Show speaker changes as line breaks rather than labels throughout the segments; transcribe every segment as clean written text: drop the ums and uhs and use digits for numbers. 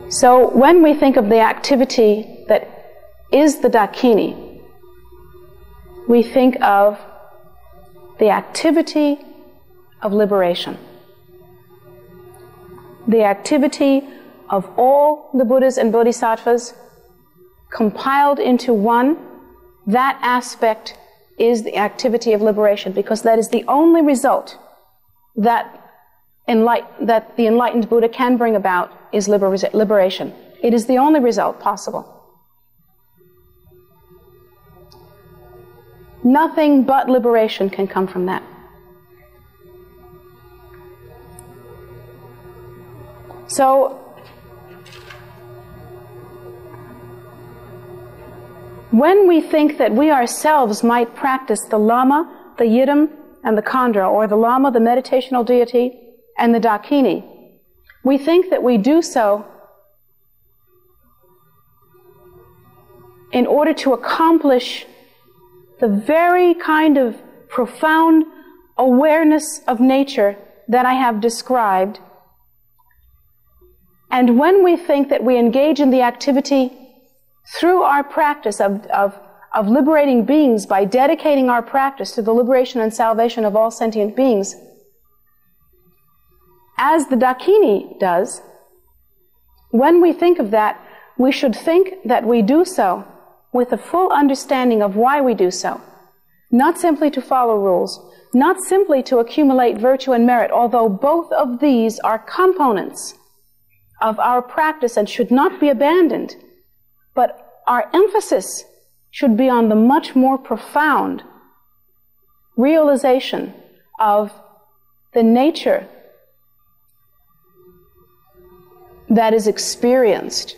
So when we think of the activity that is the Dakini, we think of the activity of liberation. The activity of all the Buddhas and Bodhisattvas compiled into one, that aspect is the activity of liberation, because that is the only result that the enlightened Buddha can bring about is liberation. It is the only result possible. Nothing but liberation can come from that. So, when we think that we ourselves might practice the Lhamo, the Yidam, and the Khandra, or the Lhamo, the meditational deity, and the Dakini, we think that we do so in order to accomplish the very kind of profound awareness of nature that I have described. And when we think that we engage in the activity through our practice of liberating beings by dedicating our practice to the liberation and salvation of all sentient beings, as the Dakini does, when we think of that, we should think that we do so with a full understanding of why we do so. Not simply to follow rules, not simply to accumulate virtue and merit, although both of these are components of our practice and should not be abandoned. But our emphasis should be on the much more profound realization of the nature that is experienced,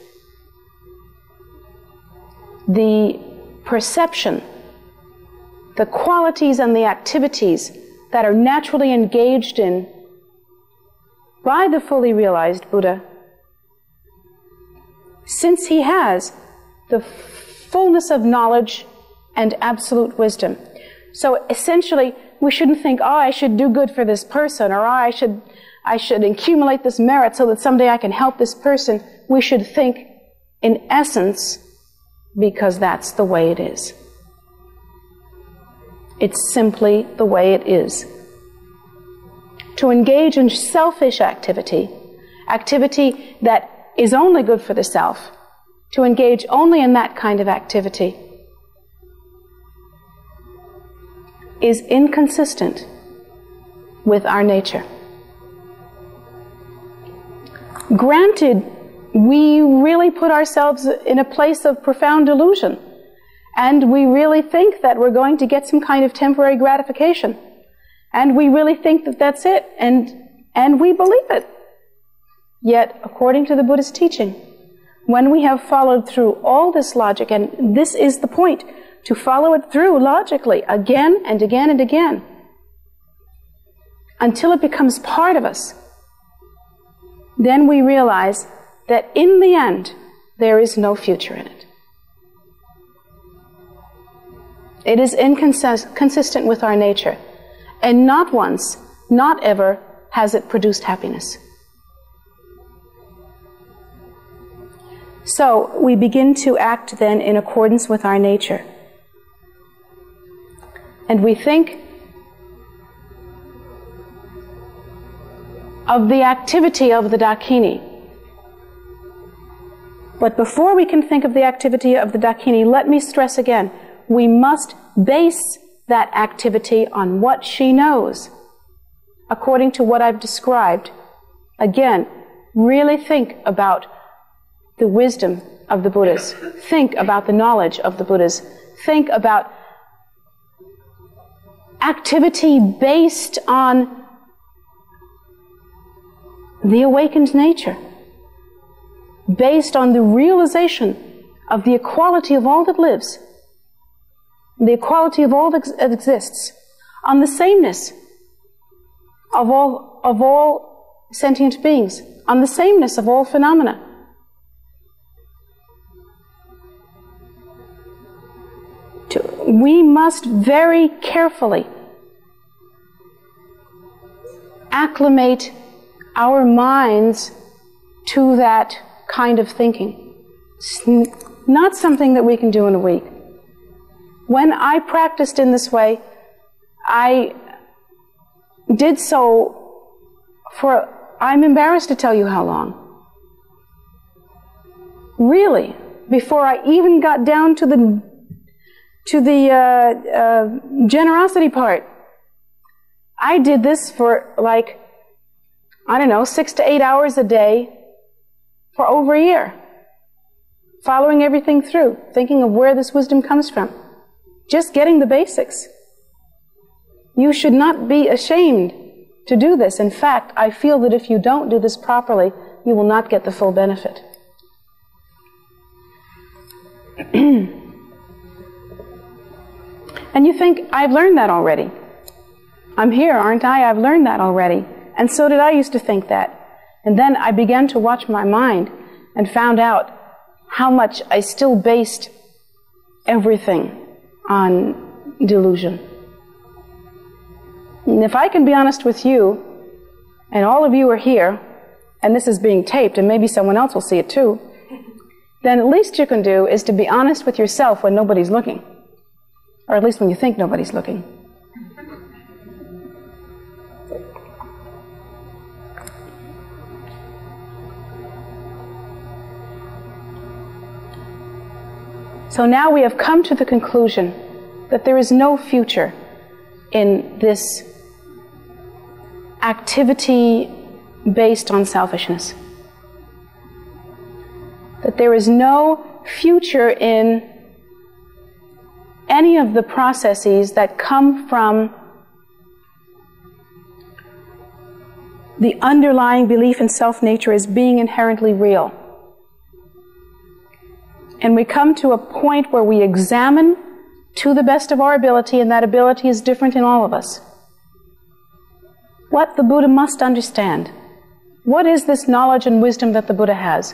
the perception, the qualities and the activities that are naturally engaged in by the fully realized Buddha, since he has the fullness of knowledge and absolute wisdom. So essentially, we shouldn't think, oh, I should do good for this person, or I should accumulate this merit so that someday I can help this person. We should think, in essence, because that's the way it is. It's simply the way it is. To engage in selfish activity that is only good for the self, to engage only in that kind of activity, is inconsistent with our nature. Granted, we really put ourselves in a place of profound delusion, and we really think that we're going to get some kind of temporary gratification, and we really think that that's it, and we believe it. Yet, according to the Buddhist teaching, when we have followed through all this logic, and this is the point, to follow it through logically again and again and again, until it becomes part of us, then we realize that in the end, there is no future in it. It is inconsistent with our nature, and not once, not ever, has it produced happiness. So, we begin to act then in accordance with our nature. And we think of the activity of the Dakini. But before we can think of the activity of the Dakini, let me stress again, we must base that activity on what she knows, according to what I've described. Again, really think about the wisdom of the Buddhas. Think about the knowledge of the Buddhas. Think about activity based on the awakened nature, based on the realization of the equality of all that lives, the equality of all that exists, on the sameness of all sentient beings, on the sameness of all phenomena. We must very carefully acclimate our minds to that kind of thinking. It's not something that we can do in a week. When I practiced in this way, I did so for, I'm embarrassed to tell you how long. Really, before I even got down to the generosity part. I did this for 6 to 8 hours a day for over a year, following everything through, thinking of where this wisdom comes from, just getting the basics. You should not be ashamed to do this. In fact, I feel that if you don't do this properly, you will not get the full benefit. And you think, I've learned that already. I'm here, aren't I? I've learned that already. And so did I used to think that. And then I began to watch my mind and found out how much I still based everything on delusion. And if I can be honest with you, and all of you are here, and this is being taped, and maybe someone else will see it too, then at least you can do is to be honest with yourself when nobody's looking. Or at least when you think nobody's looking. So now we have come to the conclusion that there is no future in this activity based on selfishness. That there is no future in any of the processes that come from the underlying belief in self-nature as being inherently real. And we come to a point where we examine to the best of our ability, and that ability is different in all of us. What the Buddha must understand. What is this knowledge and wisdom that the Buddha has?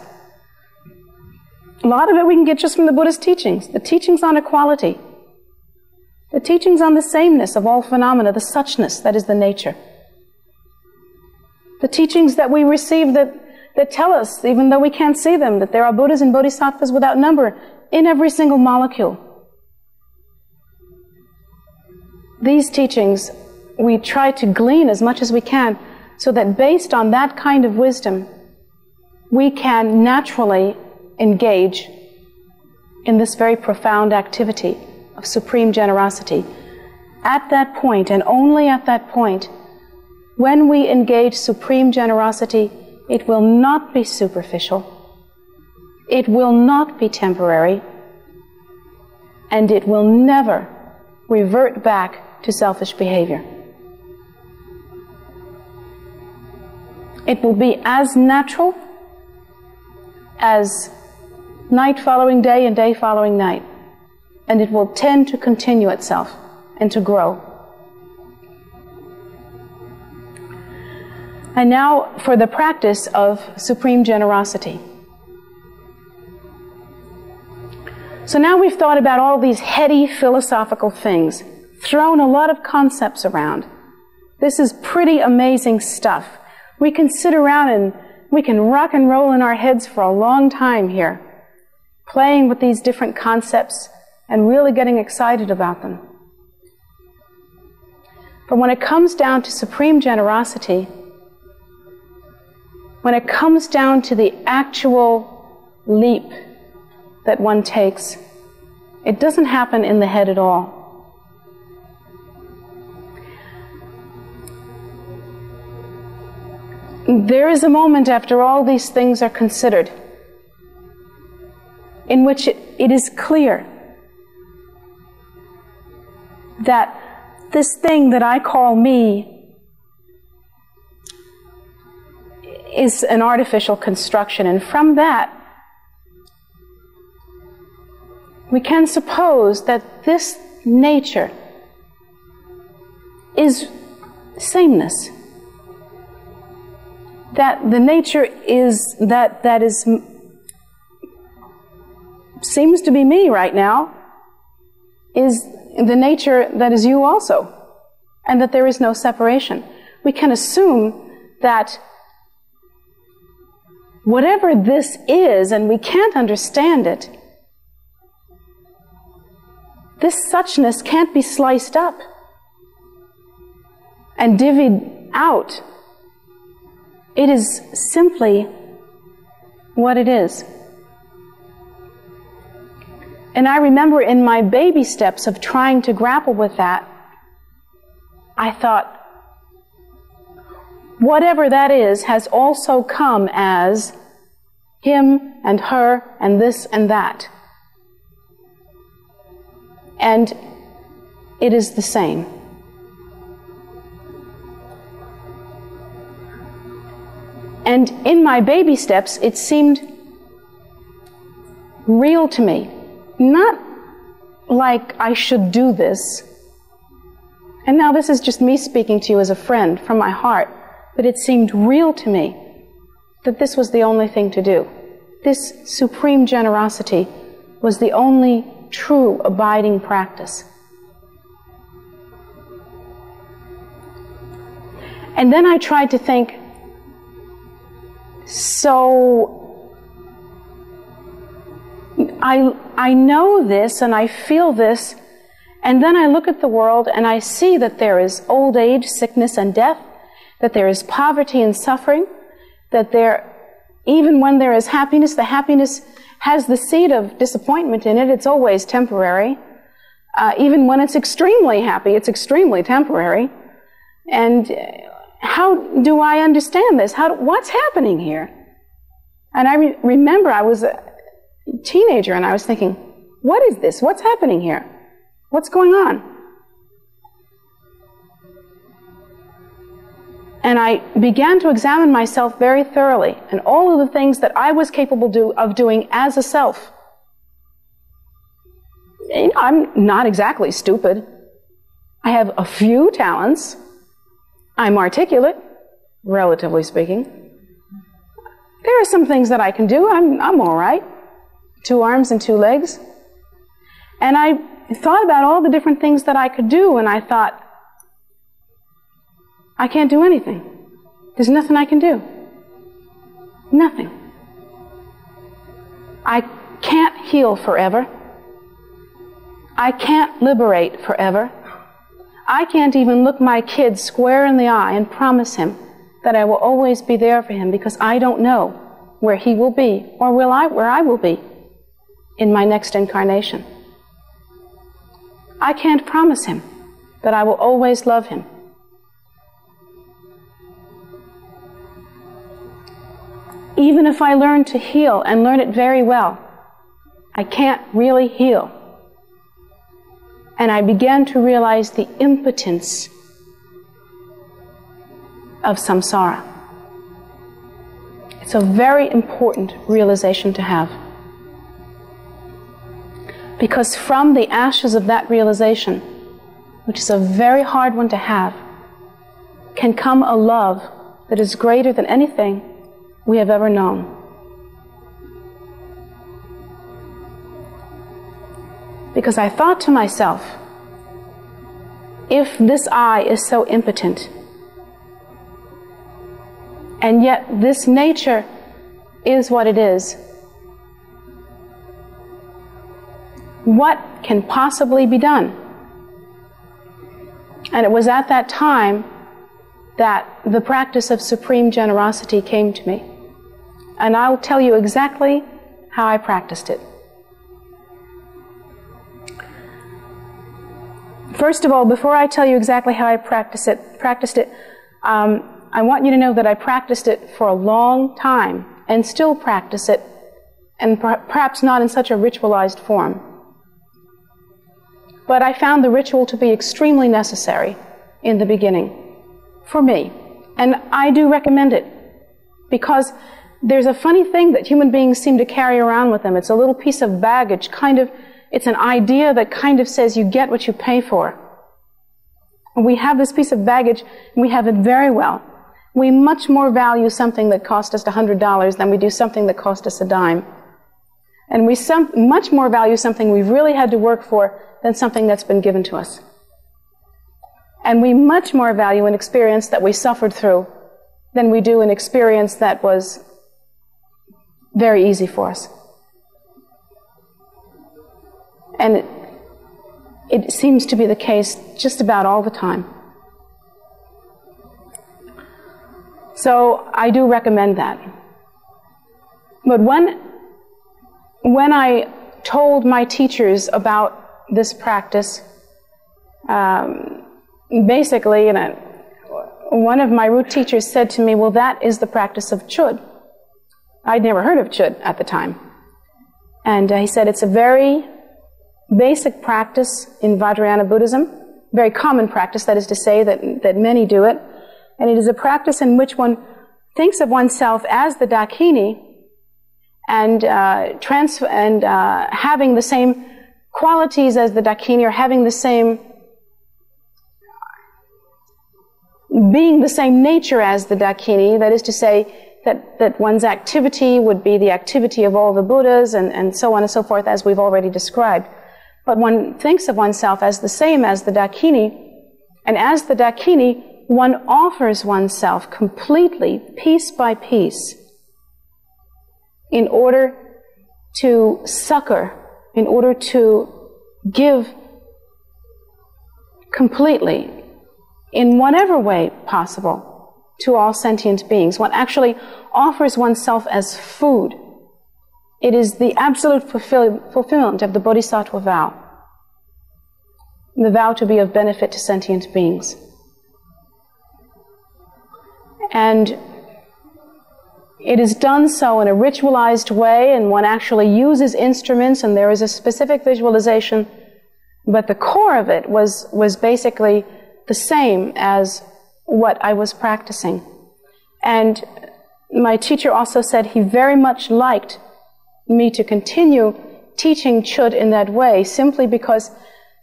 A lot of it we can get just from the Buddha's teachings. The teachings on equality. The teachings on the sameness of all phenomena, the suchness that is the nature. The teachings that we receive that tell us, even though we can't see them, that there are Buddhas and Bodhisattvas without number in every single molecule. These teachings we try to glean as much as we can so that based on that kind of wisdom, we can naturally engage in this very profound activity of supreme generosity. At that point, and only at that point, when we engage supreme generosity, it will not be superficial, it will not be temporary, and it will never revert back to selfish behavior. It will be as natural as night following day and day following night. And it will tend to continue itself and to grow. And now for the practice of supreme generosity. So now we've thought about all these heady philosophical things, thrown a lot of concepts around. This is pretty amazing stuff. We can sit around and we can rock and roll in our heads for a long time here, playing with these different concepts and really getting excited about them. But when it comes down to supreme generosity, when it comes down to the actual leap that one takes, it doesn't happen in the head at all. There is a moment after all these things are considered in which it is clear that this thing that I call me is an artificial construction, and from that we can suppose that this nature is sameness. That the nature is that is seems to be me right now is the nature that is you also, and that there is no separation. We can assume that whatever this is, and we can't understand it, this suchness can't be sliced up and divvied out. It is simply what it is. And I remember in my baby steps of trying to grapple with that, I thought, whatever that is has also come as him and her and this and that. And it is the same. And in my baby steps, it seemed real to me. Not like I should do this. And now this is just me speaking to you as a friend from my heart. But it seemed real to me that this was the only thing to do. This supreme generosity was the only true abiding practice. And then I tried to think, so I know this and I feel this, and then I look at the world and I see that there is old age, sickness and death, that there is poverty and suffering, that there, even when there is happiness, the happiness has the seed of disappointment in it. It's always temporary. Even when it's extremely happy, it's extremely temporary. And how do I understand this? What's happening here? And I remember I was a teenager and I was thinking, what is this? What's happening here? What's going on? And I began to examine myself very thoroughly and all of the things that I was capable of doing as a self. I'm not exactly stupid. I have a few talents. I'm articulate, relatively speaking. There are some things that I can do. I'm all right. 2 arms and 2 legs. And I thought about all the different things that I could do, and I thought, I can't do anything. There's nothing I can do. Nothing. I can't heal forever. I can't liberate forever. I can't even look my kid square in the eye and promise him that I will always be there for him, because I don't know where he will be or where I will be in my next incarnation. I can't promise him that I will always love him. Even if I learn to heal and learn it very well, I can't really heal. And I began to realize the impotence of samsara. It's a very important realization to have. Because from the ashes of that realization, which is a very hard one to have, can come a love that is greater than anything we have ever known. Because I thought to myself, if this I is so impotent, and yet this nature is what it is, what can possibly be done? And it was at that time that the practice of supreme generosity came to me. And I'll tell you exactly how I practiced it. First of all, before I tell you exactly how I practiced it, I want you to know that I practiced it for a long time and still practice it, and perhaps not in such a ritualized form. But I found the ritual to be extremely necessary in the beginning for me. And I do recommend it, because there's a funny thing that human beings seem to carry around with them. It's a little piece of baggage, it's an idea that kind of says you get what you pay for. And we have this piece of baggage, and we have it very well. We much more value something that cost us $100 than we do something that cost us a dime. And we much more value something we've really had to work for than something that's been given to us. And we much more value an experience that we suffered through than we do an experience that was very easy for us. And it seems to be the case just about all the time. So I do recommend that. But when I told my teachers about this practice, basically, one of my root teachers said to me, well, that is the practice of Chud. I'd never heard of Chud at the time. And he said it's a very basic practice in Vajrayana Buddhism, very common practice, that is to say that many do it. And it is a practice in which one thinks of oneself as the Dakini and having the same qualities as the Dakini, or having the same, being the same nature as the Dakini, that is to say that one's activity would be the activity of all the Buddhas and so on and so forth, as we've already described. But one thinks of oneself as the same as the Dakini, and as the Dakini, one offers oneself completely, piece by piece, in order to succor, in order to give completely, in whatever way possible, to all sentient beings. One actually offers oneself as food. It is the absolute fulfillment of the Bodhisattva vow, the vow to be of benefit to sentient beings. And it is done so in a ritualized way, and one actually uses instruments, and there is a specific visualization, but the core of it was basically the same as what I was practicing. And my teacher also said he very much liked me to continue teaching Chud in that way, simply because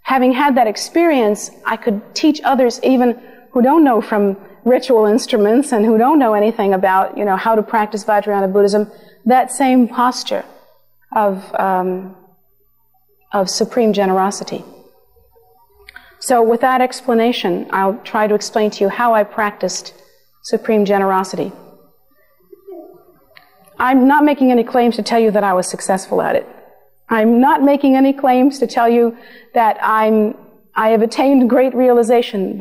having had that experience, I could teach others even who don't know from ritual instruments and who don't know anything about, how to practice Vajrayana Buddhism, that same posture of supreme generosity. So with that explanation, I'll try to explain to you how I practiced supreme generosity. I'm not making any claims to tell you that I was successful at it. I'm not making any claims to tell you that I have attained great realization.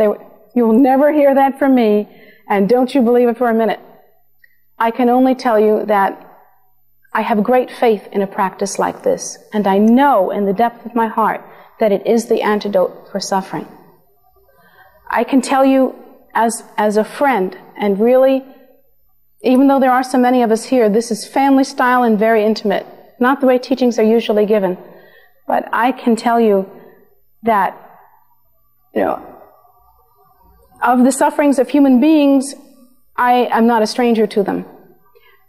You'll never hear that from me, and don't you believe it for a minute. I can only tell you that I have great faith in a practice like this, and I know in the depth of my heart that it is the antidote for suffering. I can tell you as a friend, and really, even though there are so many of us here, this is family style and very intimate, not the way teachings are usually given, but I can tell you that, of the sufferings of human beings, I am not a stranger to them.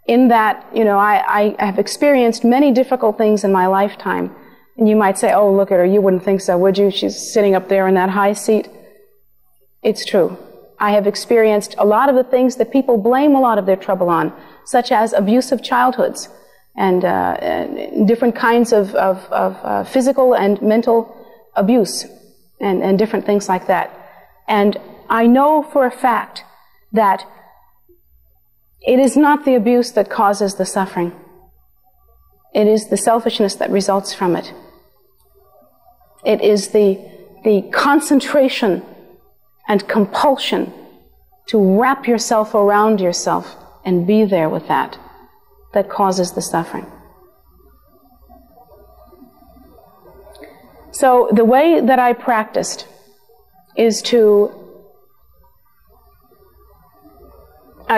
In that, I have experienced many difficult things in my lifetime. And you might say, oh, look at her, you wouldn't think so, would you? She's sitting up there in that high seat. It's true. I have experienced a lot of the things that people blame a lot of their trouble on, such as abusive childhoods and different kinds of physical and mental abuse and different things like that. And I know for a fact that it is not the abuse that causes the suffering. It is the selfishness that results from it. It is the concentration and compulsion to wrap yourself around yourself and be there with that causes the suffering. So the way that I practiced is to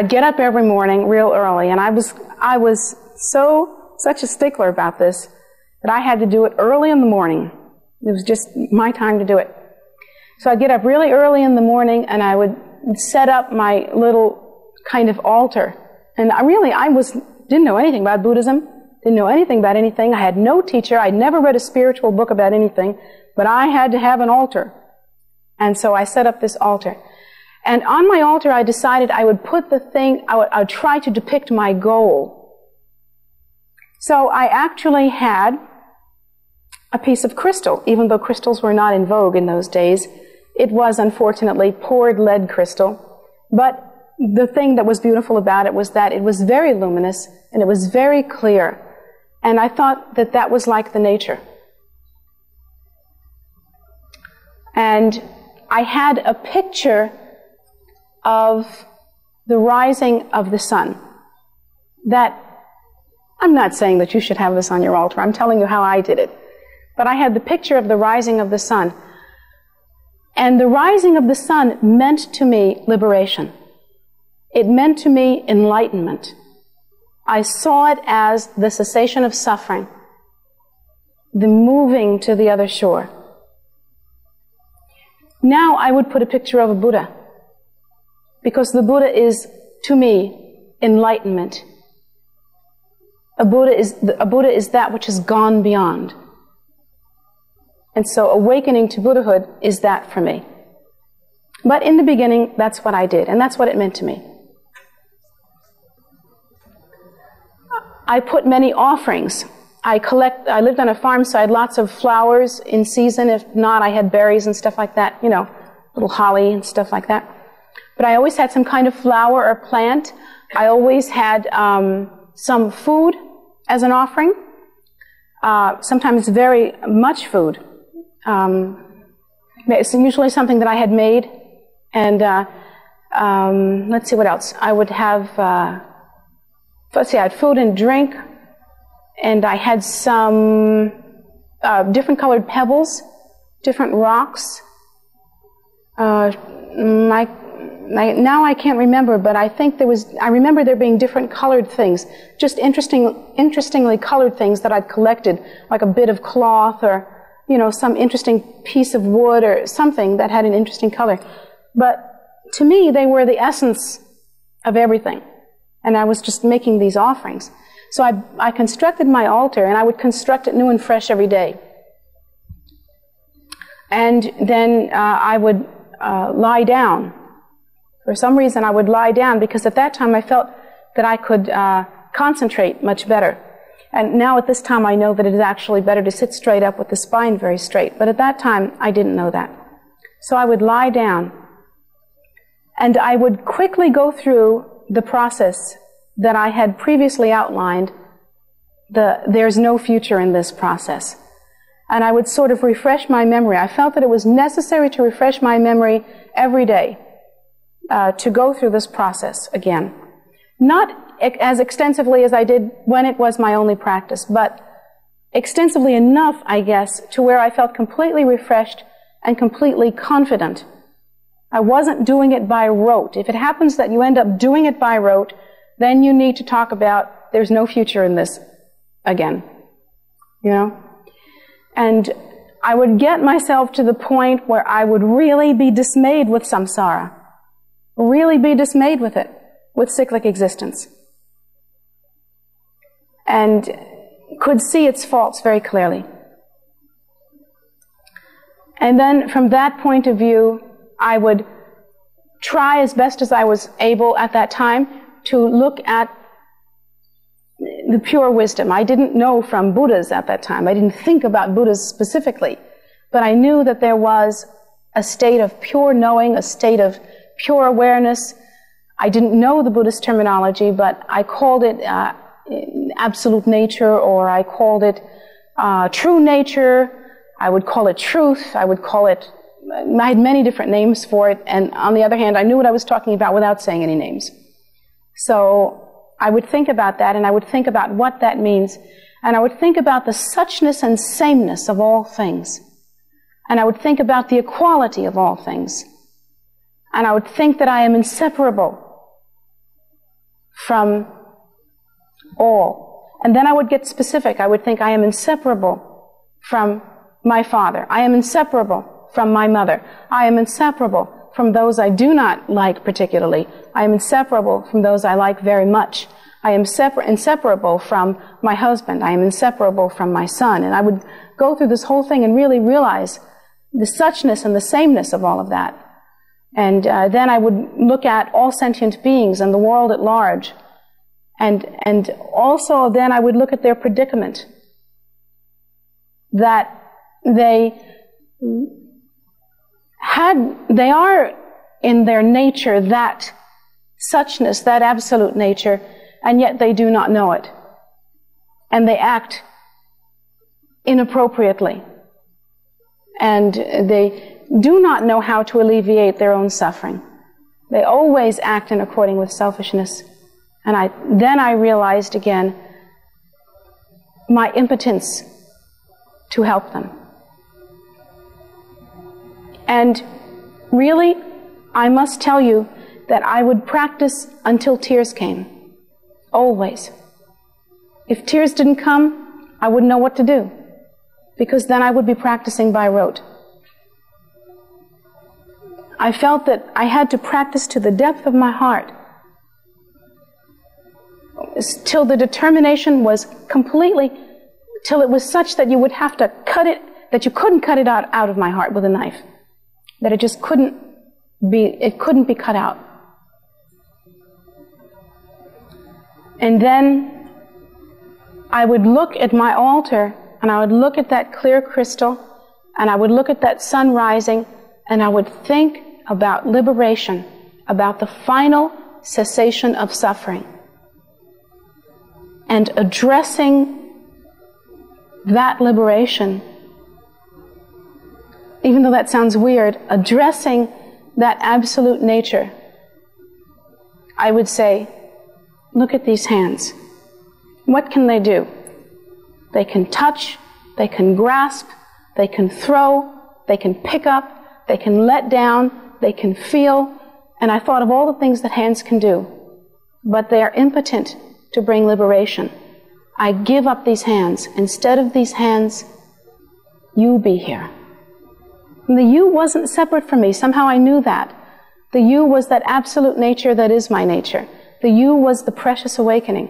get up every morning real early, and I was such a stickler about this that I had to do it early in the morning. It was just my time to do it. So I'd get up really early in the morning, and I would set up my little kind of altar. And I didn't know anything about Buddhism, didn't know anything about anything. I had no teacher. I'd never read a spiritual book about anything, but I had to have an altar. And so I set up this altar. And on my altar, I decided I would put I would try to depict my goal. So I actually had a piece of crystal, even though crystals were not in vogue in those days. It was, unfortunately, poured lead crystal. But the thing that was beautiful about it was that it was very luminous and it was very clear. And I thought that that was like the nature. And I had a picture of the rising of the sun. That, I'm not saying that you should have this on your altar. I'm telling you how I did it. But I had the picture of the rising of the sun. And the rising of the sun meant to me liberation. It meant to me enlightenment. I saw it as the cessation of suffering, the moving to the other shore. Now I would put a picture of a Buddha, because the Buddha is, to me, enlightenment. A Buddha is that which has gone beyond. And so awakening to Buddhahood is that for me. But in the beginning, that's what I did, and that's what it meant to me. I put many offerings. I lived on a farm, so I had lots of flowers in season. If not, I had berries and stuff like that, little holly and stuff like that. But I always had some kind of flower or plant. I always had some food as an offering. Sometimes very much food. It's usually something that I had made. And let's see what else. I would have, I had food and drink. And I had some different colored pebbles, different rocks. Now I can't remember, but I think I remember there being different colored things, just interestingly colored things that I'd collected, like a bit of cloth or, some interesting piece of wood or something that had an interesting color. But to me, they were the essence of everything. And I was just making these offerings. So I constructed my altar, and I would construct it new and fresh every day. And then I would lie down. For some reason, I would lie down, because at that time I felt that I could concentrate much better. And now at this time I know that it is actually better to sit straight up with the spine very straight. But at that time I didn't know that. So I would lie down, and I would quickly go through the process that I had previously outlined. There's no future in this process. And I would sort of refresh my memory. I felt that it was necessary to refresh my memory every day to go through this process again. Not as extensively as I did when it was my only practice, but extensively enough, I guess, to where I felt completely refreshed and completely confident. I wasn't doing it by rote. If it happens that you end up doing it by rote, then you need to talk about there's no future in this again. And I would get myself to the point where I would really be dismayed with samsara. Really be dismayed with it, with cyclic existence. And could see its faults very clearly. And then from that point of view, I would try as best as I was able at that time to look at the pure wisdom. I didn't know from Buddhas at that time. I didn't think about Buddhas specifically. But I knew that there was a state of pure knowing, a state of pure awareness. I didn't know the Buddhist terminology, but I called it absolute nature, or I called it true nature. I would call it truth. I had many different names for it. And on the other hand, I knew what I was talking about without saying any names. So I would think about that, and I would think about what that means. And I would think about the suchness and sameness of all things. And I would think about the equality of all things. And I would think that I am inseparable from all. And then I would get specific. I would think I am inseparable from my father. I am inseparable from my mother. I am inseparable from those I do not like particularly. I am inseparable from those I like very much. I am inseparable from my husband. I am inseparable from my son. And I would go through this whole thing and really realize the suchness and the sameness of all of that. And then I would look at all sentient beings and the world at large. And also then I would look at their predicament. That they are in their nature that suchness, that absolute nature, and yet they do not know it. And they act inappropriately. And they do not know how to alleviate their own suffering. They always act in accordance with selfishness. And then I realized again my impotence to help them. And really, I must tell you that I would practice until tears came. Always. If tears didn't come, I wouldn't know what to do, because then I would be practicing by rote. I felt that I had to practice to the depth of my heart, till the determination was completely, till it was such that you would have to cut it, that you couldn't cut it out of my heart with a knife, that it just couldn't be cut out. And then I would look at my altar, and I would look at that clear crystal, and I would look at that sun rising, and I would think about liberation, about the final cessation of suffering, and addressing that liberation, even though that sounds weird, addressing that absolute nature. I would say, look at these hands. What can they do? They can touch, they can grasp, they can throw, they can pick up, they can let down, they can feel. And I thought of all the things that hands can do, but they are impotent to bring liberation. I give up these hands. Instead of these hands, you be here. And the you wasn't separate from me. Somehow I knew that. The you was that absolute nature that is my nature. The you was the precious awakening.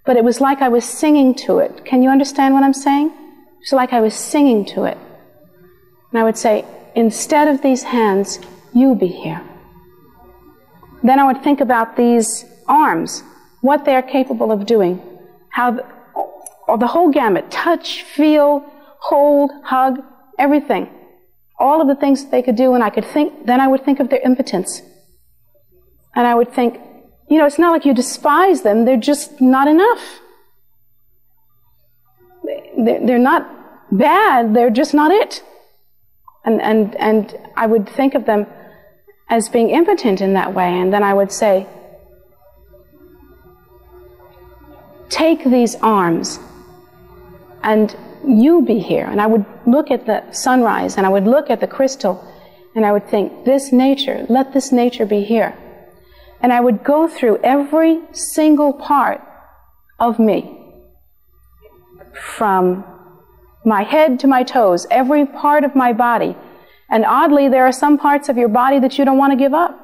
But it was like I was singing to it. Can you understand what I'm saying? It's like I was singing to it. And I would say, instead of these hands, you be here. Then I would think about these arms, what they are capable of doing, how the whole gamut, touch, feel, hold, hug, everything. All of the things that they could do, and then I would think of their impotence. And I would think, it's not like you despise them, they're just not enough. They're not bad, they're just not it. And I would think of them as being impotent in that way, and then I would say, take these arms, and you be here. And I would look at the sunrise, and I would look at the crystal, and I would think, this nature, let this nature be here. And I would go through every single part of me, from my head to my toes, every part of my body. And oddly, there are some parts of your body that you don't want to give up.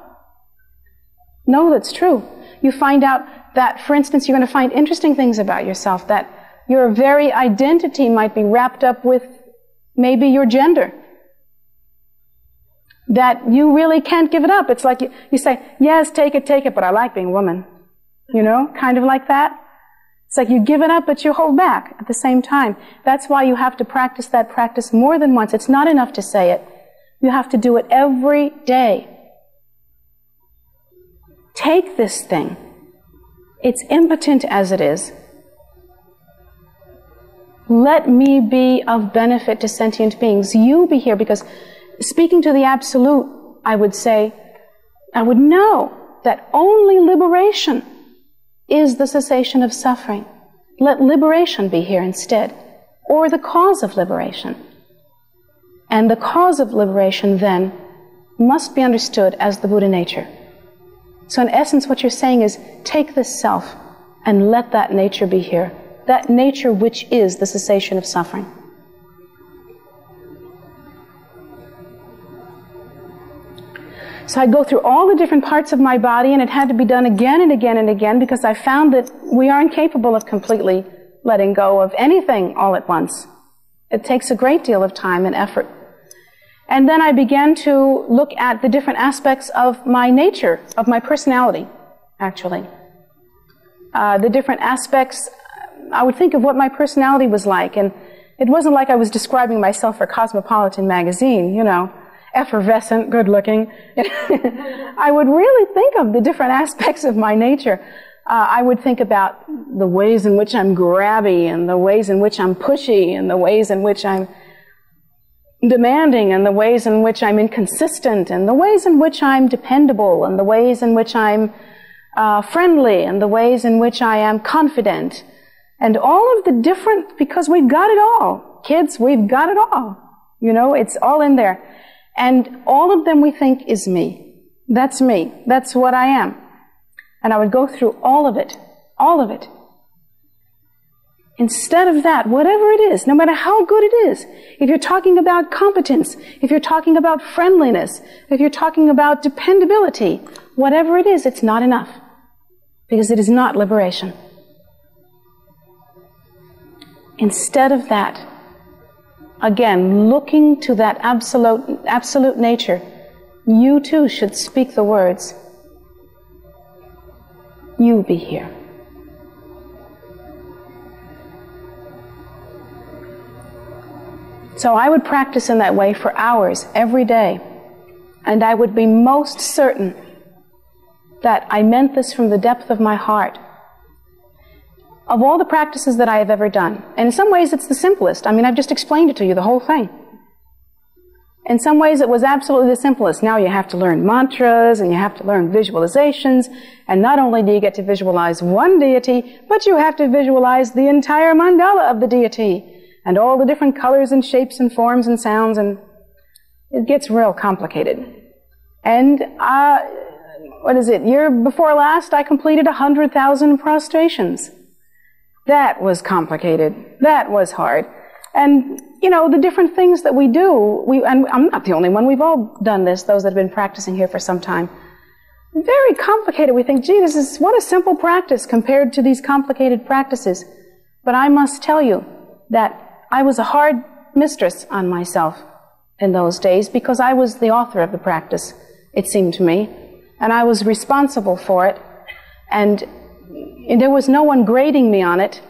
No, that's true. You find out that, for instance, you're going to find interesting things about yourself, that your very identity might be wrapped up with maybe your gender. That you really can't give it up. It's like you say, yes, take it, but I like being a woman. Kind of like that. It's like you give it up, but you hold back at the same time. That's why you have to practice that practice more than once. It's not enough to say it. You have to do it every day. Take this thing. It's impotent as it is. Let me be of benefit to sentient beings. You be here, because speaking to the Absolute, I would say, I would know that only liberation is the cessation of suffering. Let liberation be here instead, or the cause of liberation. And the cause of liberation then must be understood as the Buddha nature. So in essence, what you're saying is, take this self and let that nature be here. That nature which is the cessation of suffering. So I'd go through all the different parts of my body, and it had to be done again and again and again, because I found that we are incapable of completely letting go of anything all at once. It takes a great deal of time and effort. And then I began to look at the different aspects of my nature, of my personality, actually. The different aspects, I would think of what my personality was like, and it wasn't like I was describing myself for Cosmopolitan magazine, effervescent, good-looking. I would really think of the different aspects of my nature. I would think about the ways in which I'm grabby, and the ways in which I'm pushy, and the ways in which I'm demanding, and the ways in which I'm inconsistent, and the ways in which I'm dependable, and the ways in which I'm friendly, and the ways in which I am confident. And all of the different, because we've got it all. Kids, we've got it all. You know, it's all in there. And all of them we think is me. That's me. That's what I am. And I would go through all of it. All of it. Instead of that, whatever it is, no matter how good it is, if you're talking about competence, if you're talking about friendliness, if you're talking about dependability, whatever it is, it's not enough. Because it is not liberation. Instead of that, again, looking to that absolute nature, you too should speak the words, "You be here." So I would practice in that way for hours every day, and I would be most certain that I meant this from the depth of my heart. Of all the practices that I have ever done, and in some ways it's the simplest. I mean, I've just explained it to you, the whole thing. In some ways it was absolutely the simplest. Now you have to learn mantras, and you have to learn visualizations, and not only do you get to visualize one deity, but you have to visualize the entire mandala of the deity, and all the different colors and shapes and forms and sounds, and it gets real complicated. And year before last, I completed 100,000 prostrations. That was complicated. That was hard. And, you know, the different things that we do, and I'm not the only one, we've all done this, those that have been practicing here for some time. Very complicated. We think, gee, what a simple practice compared to these complicated practices. But I must tell you that I was a hard mistress on myself in those days, because I was the author of the practice, it seemed to me, and I was responsible for it, and there was no one grading me on it.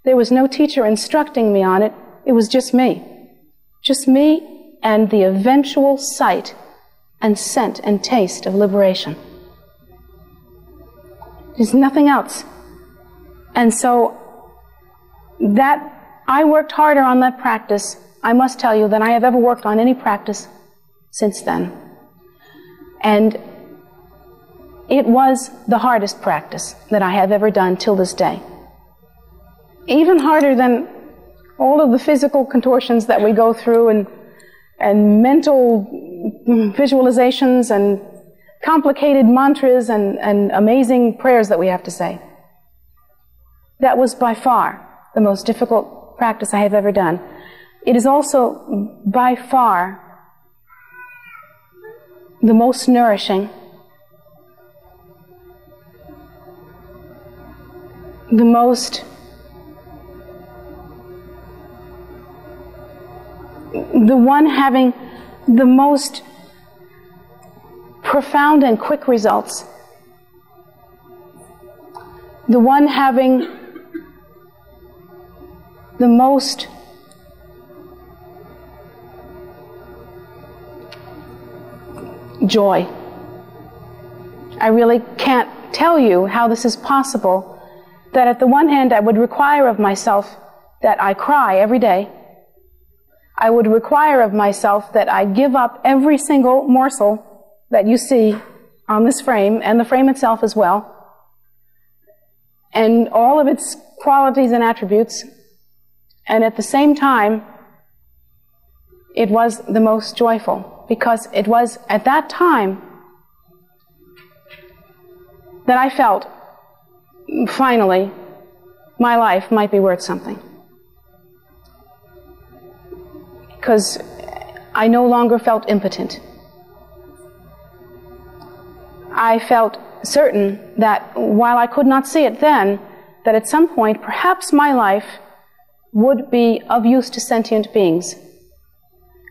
There was no teacher instructing me on it. It was just me. Just me and the eventual sight and scent and taste of liberation. There's nothing else. And so that I worked harder on that practice, I must tell you, than I have ever worked on any practice since then. And it was the hardest practice that I have ever done till this day. Even harder than all of the physical contortions that we go through, and mental visualizations, and complicated mantras, and amazing prayers that we have to say. That was by far the most difficult practice I have ever done. It is also by far the most nourishing, the one having the most profound and quick results, the one having the most joy. I really can't tell you how this is possible, that at the one hand I would require of myself that I cry every day. I would require of myself that I give up every single morsel that you see on this frame, and the frame itself as well, and all of its qualities and attributes. And at the same time, it was the most joyful, because it was at that time that I felt, finally, my life might be worth something. Because I no longer felt impotent. I felt certain that while I could not see it then, that at some point, perhaps my life would be of use to sentient beings.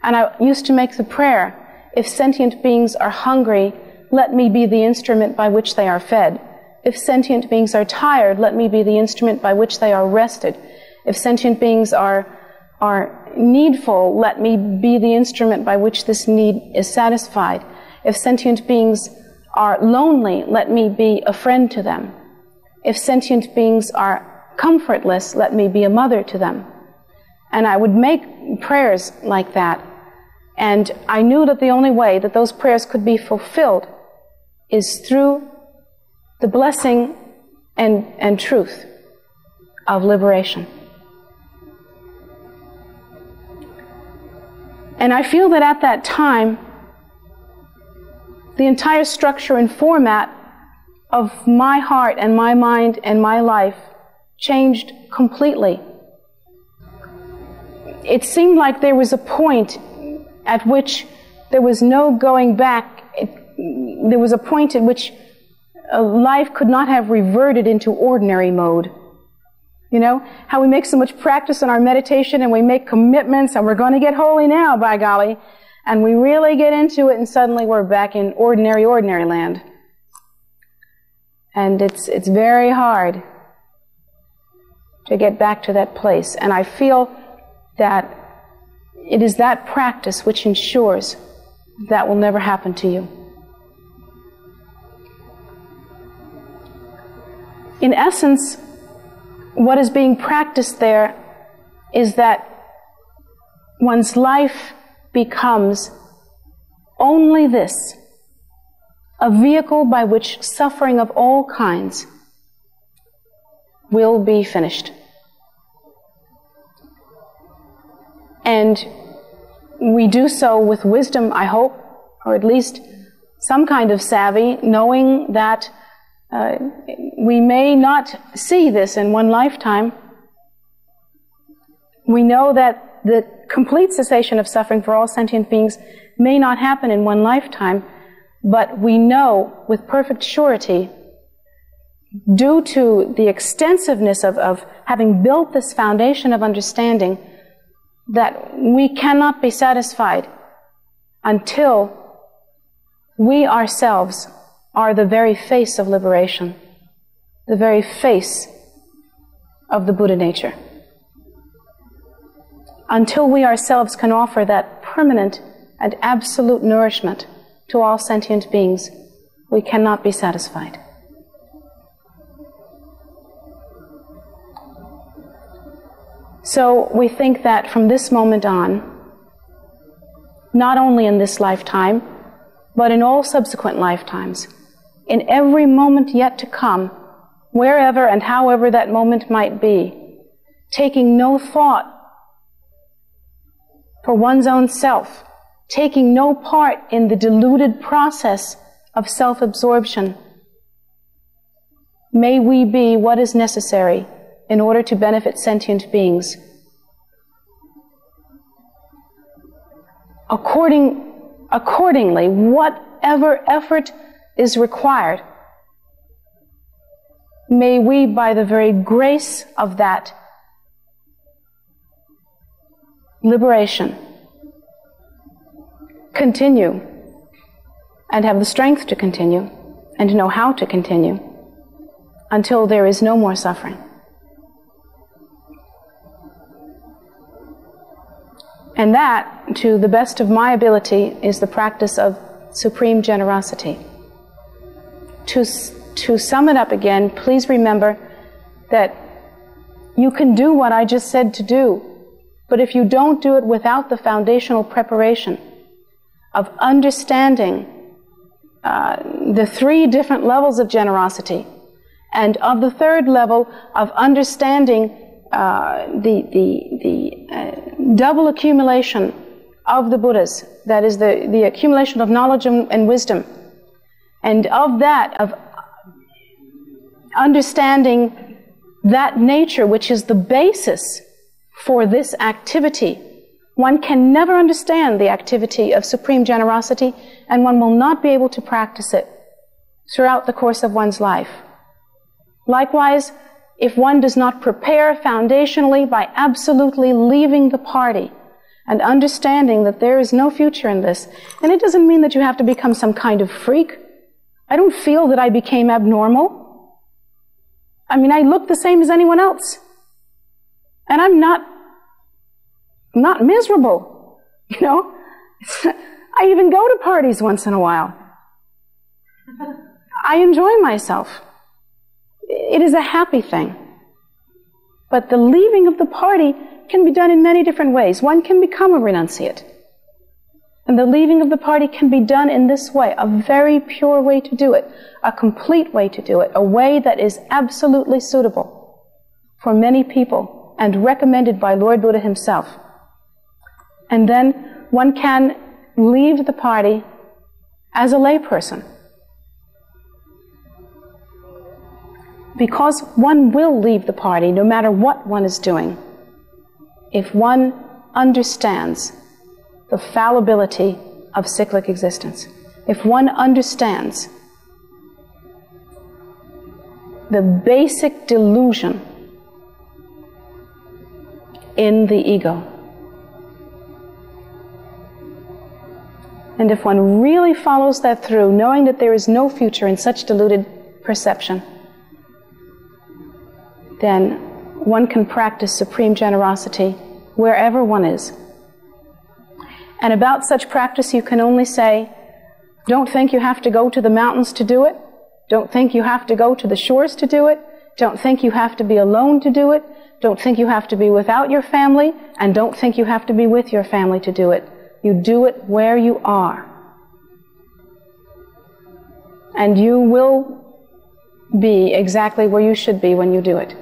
And I used to make the prayer, if sentient beings are hungry, let me be the instrument by which they are fed. If sentient beings are tired, let me be the instrument by which they are rested. If sentient beings are needful, let me be the instrument by which this need is satisfied. If sentient beings are lonely, let me be a friend to them. If sentient beings are comfortless, let me be a mother to them. And I would make prayers like that. And I knew that the only way that those prayers could be fulfilled is through the blessing and truth of liberation. And I feel that at that time, the entire structure and format of my heart and my mind and my life changed completely. It seemed like there was a point at which there was no going back. There was a point at which life could not have reverted into ordinary mode. You know, how we make so much practice in our meditation and we make commitments and we're going to get holy now, by golly. And we really get into it and suddenly we're back in ordinary land. And it's very hard to get back to that place. And I feel that it is that practice which ensures that will never happen to you. In essence, what is being practiced there is that one's life becomes only this, a vehicle by which suffering of all kinds will be finished. And we do so with wisdom, I hope, or at least some kind of savvy, knowing that we may not see this in one lifetime. We know that the complete cessation of suffering for all sentient beings may not happen in one lifetime, but we know with perfect surety, due to the extensiveness of having built this foundation of understanding, that we cannot be satisfied until we ourselves are the very face of liberation, the very face of the Buddha nature. Until we ourselves can offer that permanent and absolute nourishment to all sentient beings, we cannot be satisfied. So we think that from this moment on, not only in this lifetime, but in all subsequent lifetimes, in every moment yet to come, wherever and however that moment might be, taking no thought for one's own self, taking no part in the deluded process of self-absorption, may we be what is necessary in order to benefit sentient beings. Accordingly, whatever effort is required, may we, by the very grace of that liberation, continue and have the strength to continue and to know how to continue until there is no more suffering. And that, to the best of my ability, is the practice of supreme generosity. To sum it up again, please remember that you can do what I just said to do, but if you don't do it without the foundational preparation of understanding the three different levels of generosity, and of the third level of understanding the double accumulation of the Buddhas, that is the accumulation of knowledge and wisdom, and of that, of understanding that nature which is the basis for this activity. One can never understand the activity of supreme generosity, and one will not be able to practice it throughout the course of one's life. Likewise, if one does not prepare foundationally by absolutely leaving the party and understanding that there is no future in this, and it doesn't mean that you have to become some kind of freak. I don't feel that I became abnormal. I mean, I look the same as anyone else. And I'm not I'm not miserable, you know. I even go to parties once in a while. I enjoy myself. It is a happy thing. But the leaving of the party can be done in many different ways. One can become a renunciate. And the leaving of the party can be done in this way, a very pure way to do it, a complete way to do it, a way that is absolutely suitable for many people and recommended by Lord Buddha himself. And then one can leave the party as a layperson. Because one will leave the party no matter what one is doing, if one understands the fallibility of cyclic existence, if one understands the basic delusion in the ego, and if one really follows that through, knowing that there is no future in such deluded perception, then one can practice supreme generosity wherever one is. And about such practice you can only say, don't think you have to go to the mountains to do it. Don't think you have to go to the shores to do it. Don't think you have to be alone to do it. Don't think you have to be without your family. And don't think you have to be with your family to do it. You do it where you are. And you will be exactly where you should be when you do it.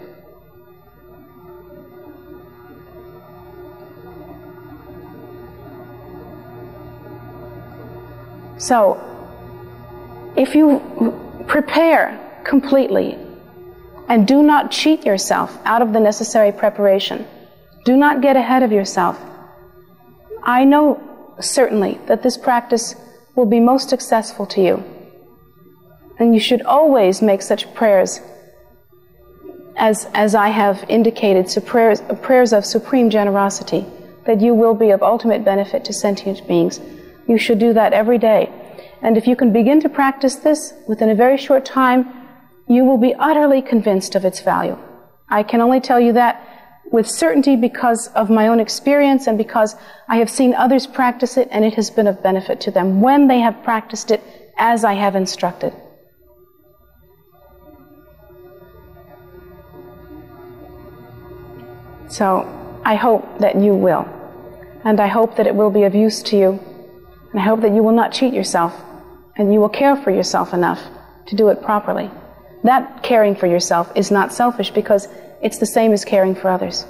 So, if you prepare completely and do not cheat yourself out of the necessary preparation, do not get ahead of yourself, I know certainly that this practice will be most successful to you. And you should always make such prayers as I have indicated, so prayers of supreme generosity, that you will be of ultimate benefit to sentient beings. You should do that every day. And if you can begin to practice this within a very short time, you will be utterly convinced of its value. I can only tell you that with certainty because of my own experience and because I have seen others practice it and it has been of benefit to them when they have practiced it as I have instructed. So, I hope that you will. And I hope that it will be of use to you. And I hope that you will not cheat yourself, and you will care for yourself enough to do it properly. That caring for yourself is not selfish because it's the same as caring for others.